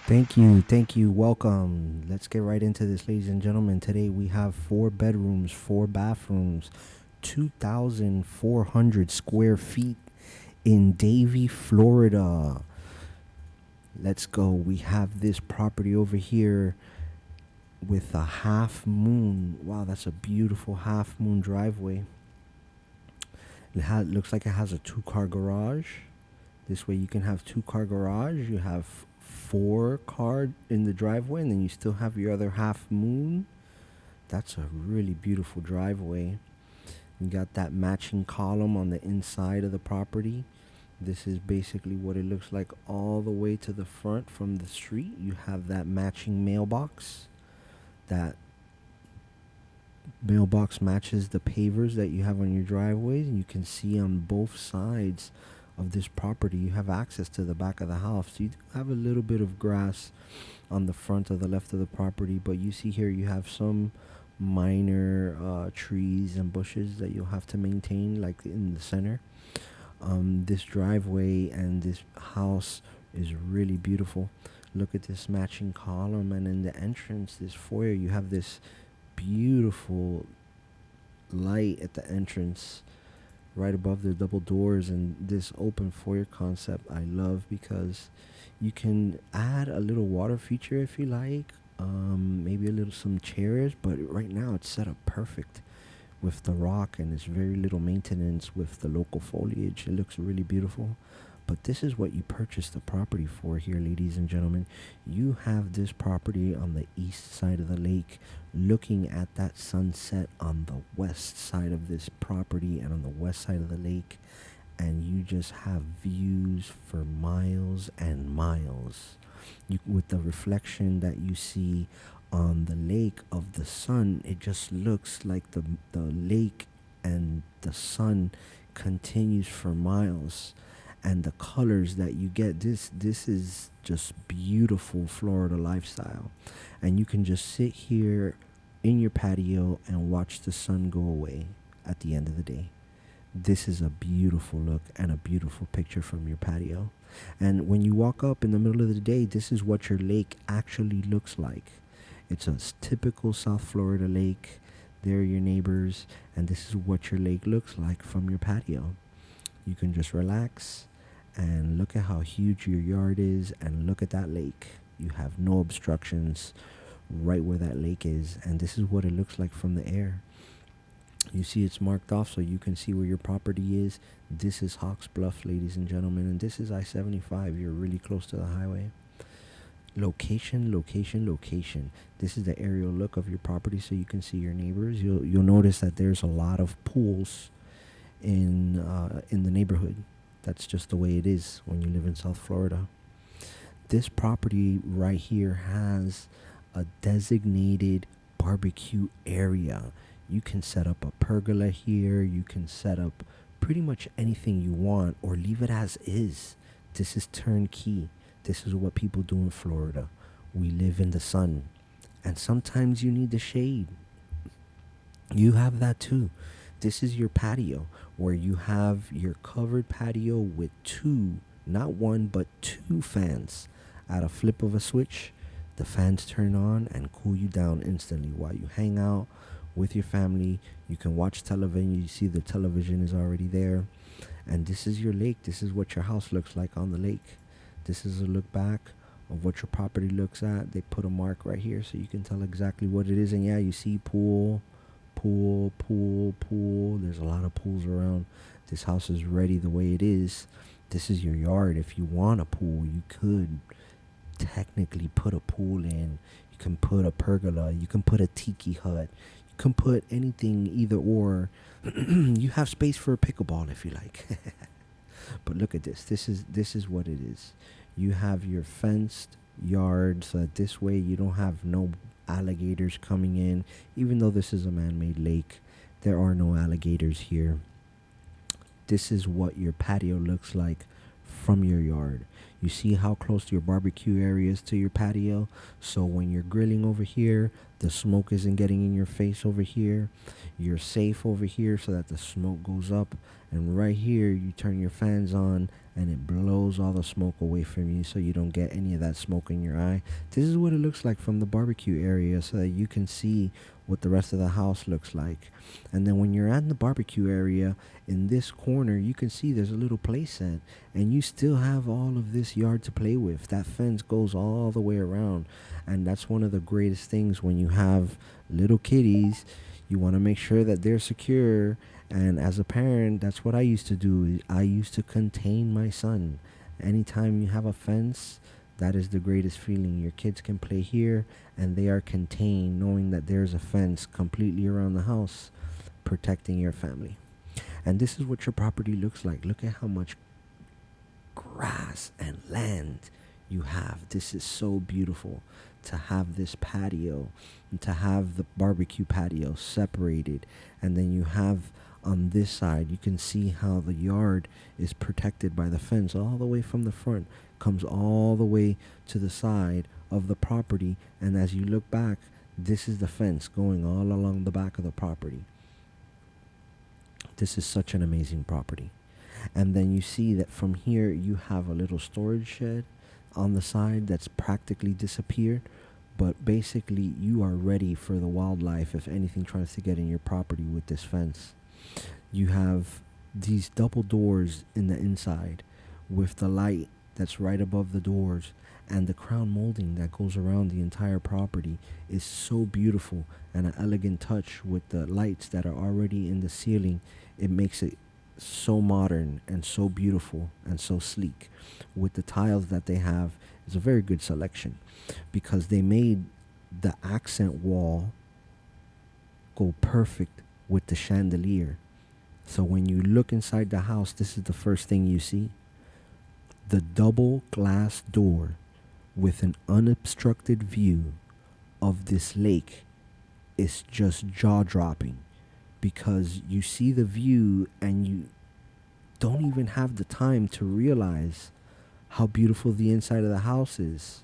Thank you. Welcome. Let's get right into this, ladies and gentlemen. Today we have 4 bedrooms, 4 bathrooms, 2,400 square feet in Davie, Florida. Let's go. We have this property over here with a half moon. Wow, that's a beautiful half moon driveway. Looks like it has a 2 car garage. This way you can have 2 car garage. You have 4 car in the driveway, and then you still have your other half moon. That's a really beautiful driveway. You got that matching column on the inside of the property. This is basically what it looks like all the way to the front from the street. You have that matching mailbox. That mailbox matches the pavers that you have on your driveways, and you can see on both sides of this property you have access to the back of the house. So you do have a little bit of grass on the front of the left of the property, but you see here you have some minor trees and bushes that you'll have to maintain, like in the center. This driveway and this house is really beautiful. Look at this matching column, and in the entrance, this foyer, you have this beautiful light at the entrance right above the double doors. And this open foyer concept I love, because you can add a little water feature if you like, maybe a little some chairs, but right now it's set up perfect with the rock, and it's very little maintenance with the local foliage. It looks really beautiful. But this is what you purchased the property for here, ladies and gentlemen. You have this property on the east side of the lake, looking at that sunset on the west side of this property and on the west side of the lake. And you just have views for miles and miles. With the reflection that you see on the lake of the sun, it just looks like the lake and the sun continues for miles. And the colors that you get, this is just beautiful Florida lifestyle. And you can just sit here in your patio and watch the sun go away at the end of the day. This is a beautiful look and a beautiful picture from your patio. And when you walk up in the middle of the day, this is what your lake actually looks like. It's a typical South Florida lake. They're your neighbors, and this is what your lake looks like from your patio. You can just relax and look at how huge your yard is, and look at that lake. You have no obstructions right where that lake is, and this is what it looks like from the air. You see it's marked off so you can see where your property is. This is Hawks Bluff, ladies and gentlemen, and this is I-75. You're really close to the highway. Location, location, location. This is the aerial look of your property so you can see your neighbors. You'll notice that there's a lot of pools in the neighborhood. That's just the way it is when you live in South Florida. This property right here has a designated barbecue area. You can set up a pergola here. You can set up pretty much anything you want, or leave it as is. This is turnkey. This is what people do in Florida. We live in the sun, and sometimes you need the shade. You have that too. This is your patio, where you have your covered patio with 2, not 1, but 2 fans. At a flip of a switch, the fans turn on and cool you down instantly while you hang out with your family. You can watch television. You see the television is already there. And this is your lake. This is what your house looks like on the lake. This is a look back of what your property looks at. They put a mark right here so you can tell exactly what it is. And yeah, you see pool. There's a lot of pools around. This house is ready the way it is. This is your yard. If you want a pool, you could technically put a pool in. You can put a pergola. You can put a tiki hut. You can put anything, either or. You have space for a pickleball if you like. But look at this. This is what it is. You have your fenced yard, so that this way you don't have no alligators coming in. Even though this is a man-made lake, there are no alligators here. This is what your patio looks like from your yard. You see how close your barbecue area is to your patio? So when you're grilling over here, the smoke isn't getting in your face over here. You're safe over here so that the smoke goes up. And right here, you turn your fans on and it blows all the smoke away from you so you don't get any of that smoke in your eye. This is what it looks like from the barbecue area so that you can see what the rest of the house looks like. And then when you're at the barbecue area, in this corner, you can see there's a little play set, and you still have all of this yard to play with. That fence goes all the way around, and that's one of the greatest things when you have little kitties. You want to make sure that they're secure, and as a parent, that's what I used to do. I used to contain my son. Anytime you have a fence, that is the greatest feeling. Your kids can play here, and they are contained, knowing that there's a fence completely around the house protecting your family. And this is what your property looks like. Look at how much grass and land you have. This is so beautiful to have this patio and to have the barbecue patio separated. And then you have on this side, you can see how the yard is protected by the fence all the way from the front, comes all the way to the side of the property. And as you look back, this is the fence going all along the back of the property. This is such an amazing property. And then you see that from here you have a little storage shed on the side that's practically disappeared. But basically you are ready for the wildlife if anything tries to get in your property with this fence. You have these double doors in the inside with the light that's right above the doors, and the crown molding that goes around the entire property is so beautiful, and an elegant touch with the lights that are already in the ceiling. It makes it so modern and so beautiful and so sleek. With the tiles that they have, it's a very good selection because they made the accent wall go perfect with the chandelier. So when you look inside the house, this is the first thing you see. The double glass door with an unobstructed view of this lake is just jaw-dropping because you see the view and you don't even have the time to realize how beautiful the inside of the house is.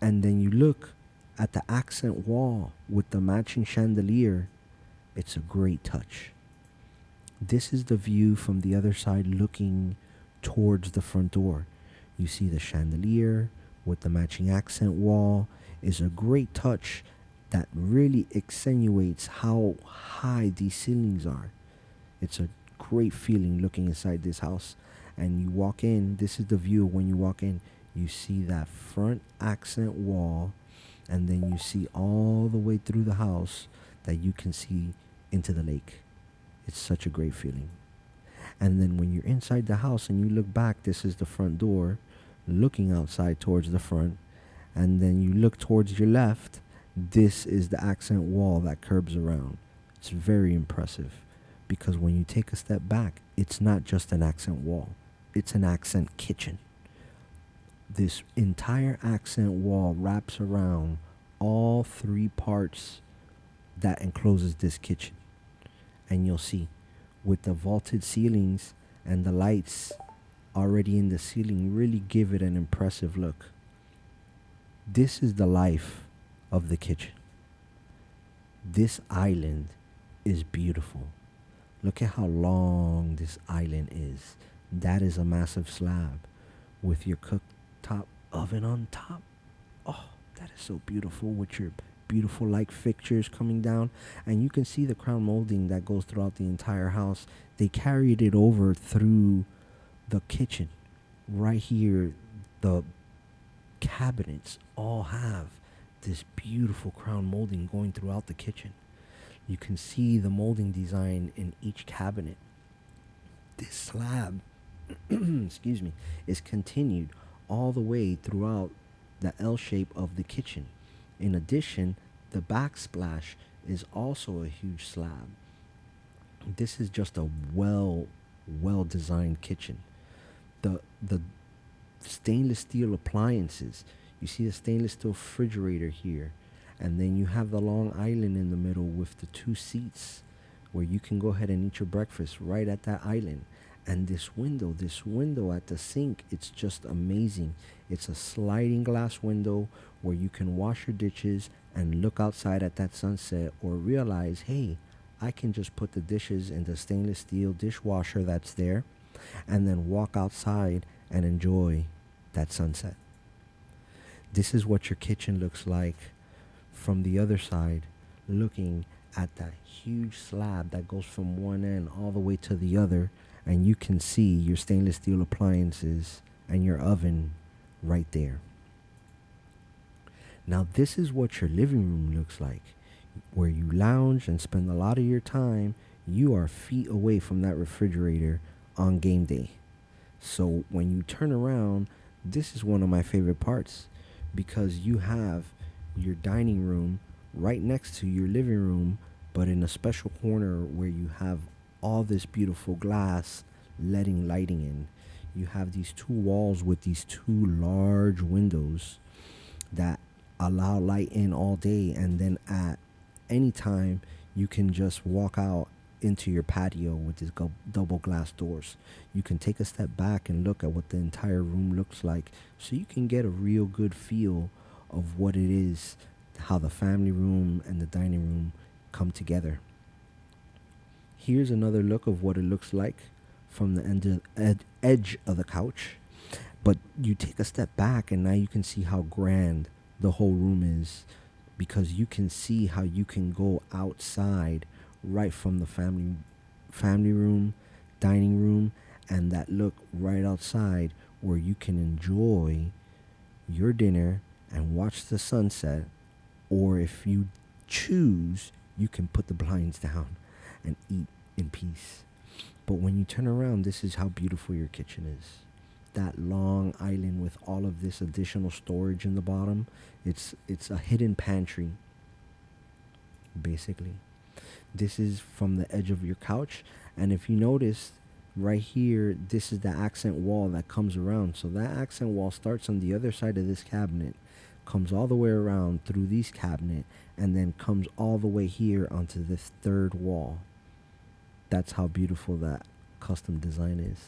And then you look at the accent wall with the matching chandelier. It's a great touch. This is the view from the other side looking towards the front door. You see the chandelier with the matching accent wall is a great touch that really accentuates how high these ceilings are. It's a great feeling looking inside this house. And you walk in, this is the view when you walk in. You see that front accent wall, and then you see all the way through the house that you can see into the lake. It's such a great feeling. And then when you're inside the house and you look back, this is the front door looking outside towards the front. And then you look towards your left, this is the accent wall that curves around. It's very impressive because when you take a step back, it's not just an accent wall, it's an accent kitchen. This entire accent wall wraps around all three parts that encloses this kitchen. And you'll see with the vaulted ceilings and the lights already in the ceiling really give it an impressive look. This is the life of the kitchen. This island is beautiful. Look at how long this island is. That is a massive slab with your cooktop oven on top. Oh, that is so beautiful with your beautiful light fixtures coming down. And you can see the crown molding that goes throughout the entire house. They carried it over through the kitchen. Right here, the cabinets all have this beautiful crown molding going throughout the kitchen. You can see the molding design in each cabinet. This slab, excuse me, is continued all the way throughout the L shape of the kitchen. In addition, the backsplash is also a huge slab. This is just a well designed kitchen. The stainless steel appliances. You see the stainless steel refrigerator here. And then you have the long island in the middle with the two seats where you can go ahead and eat your breakfast right at that island. And this window at the sink, it's just amazing. It's a sliding glass window where you can wash your dishes and look outside at that sunset, or realize, hey, I can just put the dishes in the stainless steel dishwasher that's there and then walk outside and enjoy that sunset. This is what your kitchen looks like from the other side, looking at that huge slab that goes from one end all the way to the other, and you can see your stainless steel appliances and your oven right there. Now, this is what your living room looks like, where you lounge and spend a lot of your time. You are feet away from that refrigerator on game day. So when you turn around, this is one of my favorite parts, because you have your dining room right next to your living room, but in a special corner where you have all this beautiful glass letting lighting in. You have these two walls with these two large windows that allow light in all day, and then at any time you can just walk out into your patio with these double glass doors. You can take a step back and look at what the entire room looks like, so you can get a real good feel of what it is, how the family room and the dining room come together. Here's another look of what it looks like from the edge of the couch. But you take a step back and now you can see how grand the whole room is, because you can see how you can go outside right from the family room, dining room, and that look right outside where you can enjoy your dinner and watch the sunset. Or if you choose, you can put the blinds down and eat in peace. But when you turn around, this is how beautiful your kitchen is. That long island with all of this additional storage in the bottom. It's a hidden pantry, basically. This is from the edge of your couch, and if you notice right here, this is the accent wall that comes around. So that accent wall starts on the other side of this cabinet, comes all the way around through this cabinet, and then comes all the way here onto this third wall. That's how beautiful that custom design is.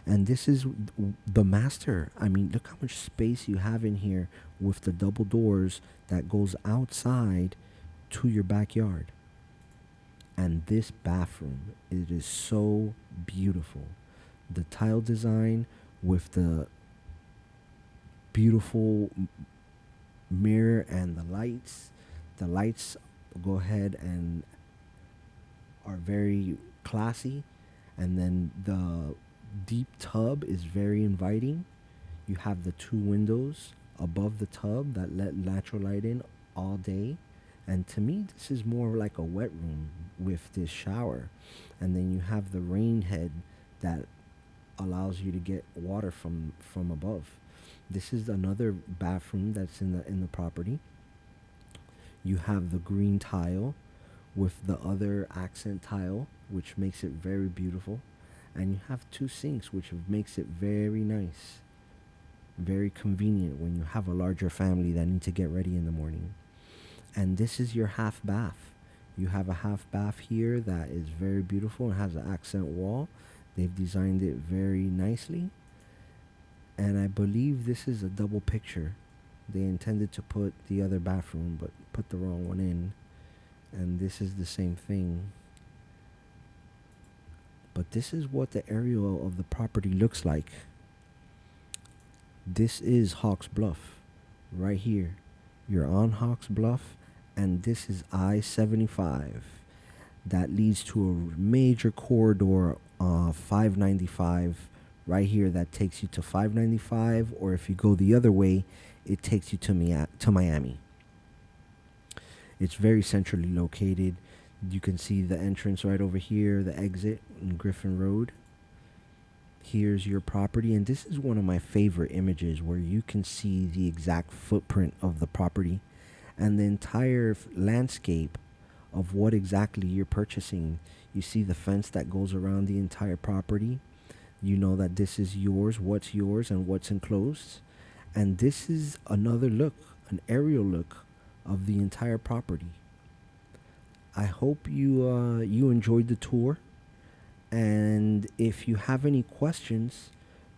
And this is the master. I mean, look how much space you have in here with the double doors that goes outside to your backyard. And this bathroom, it is so beautiful. The tile design with the beautiful mirror and the lights. The lights go ahead and are very classy. And then the deep tub is very inviting. You have the two windows above the tub that let natural light in all day. And to me, this is more like a wet room with this shower. And then you have the rain head that allows you to get water from above. This is another bathroom that's in the property. You have the green tile with the other accent tile, which makes it very beautiful. And you have two sinks, which makes it very nice, very convenient when you have a larger family that need to get ready in the morning. And this is your half bath. You have a half bath here that is very beautiful and has an accent wall. They've designed it very nicely. And I believe this is a double picture. They intended to put the other bathroom, but put the wrong one in. And this is the same thing. But this is what the aerial of the property looks like. This is Hawks Bluff, right here. You're on Hawks Bluff, and this is I-75. That leads to a major corridor, 595, right here, that takes you to 595, or if you go the other way, it takes you to Miami. It's very centrally located. You can see the entrance right over here, the exit in Griffin Road. Here's your property, and this is one of my favorite images where you can see the exact footprint of the property and the entire landscape of what exactly you're purchasing. You see the fence that goes around the entire property. You know that this is yours, what's yours, and what's enclosed. And this is another look, an aerial look of the entire property. I hope you enjoyed the tour, And if you have any questions,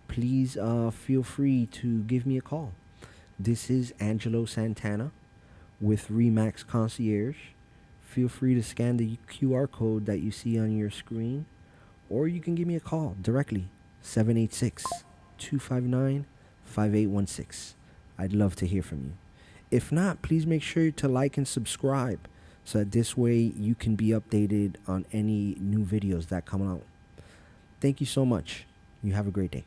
please feel free to give me a call. This is Angelo Santana with Remax Concierge. Feel free to scan the QR code that you see on your screen, or you can give me a call directly, 786 259 5816. I'd love to hear from you. If not, please make sure to like and subscribe so that this way you can be updated on any new videos that come out. Thank you so much. You have a great day.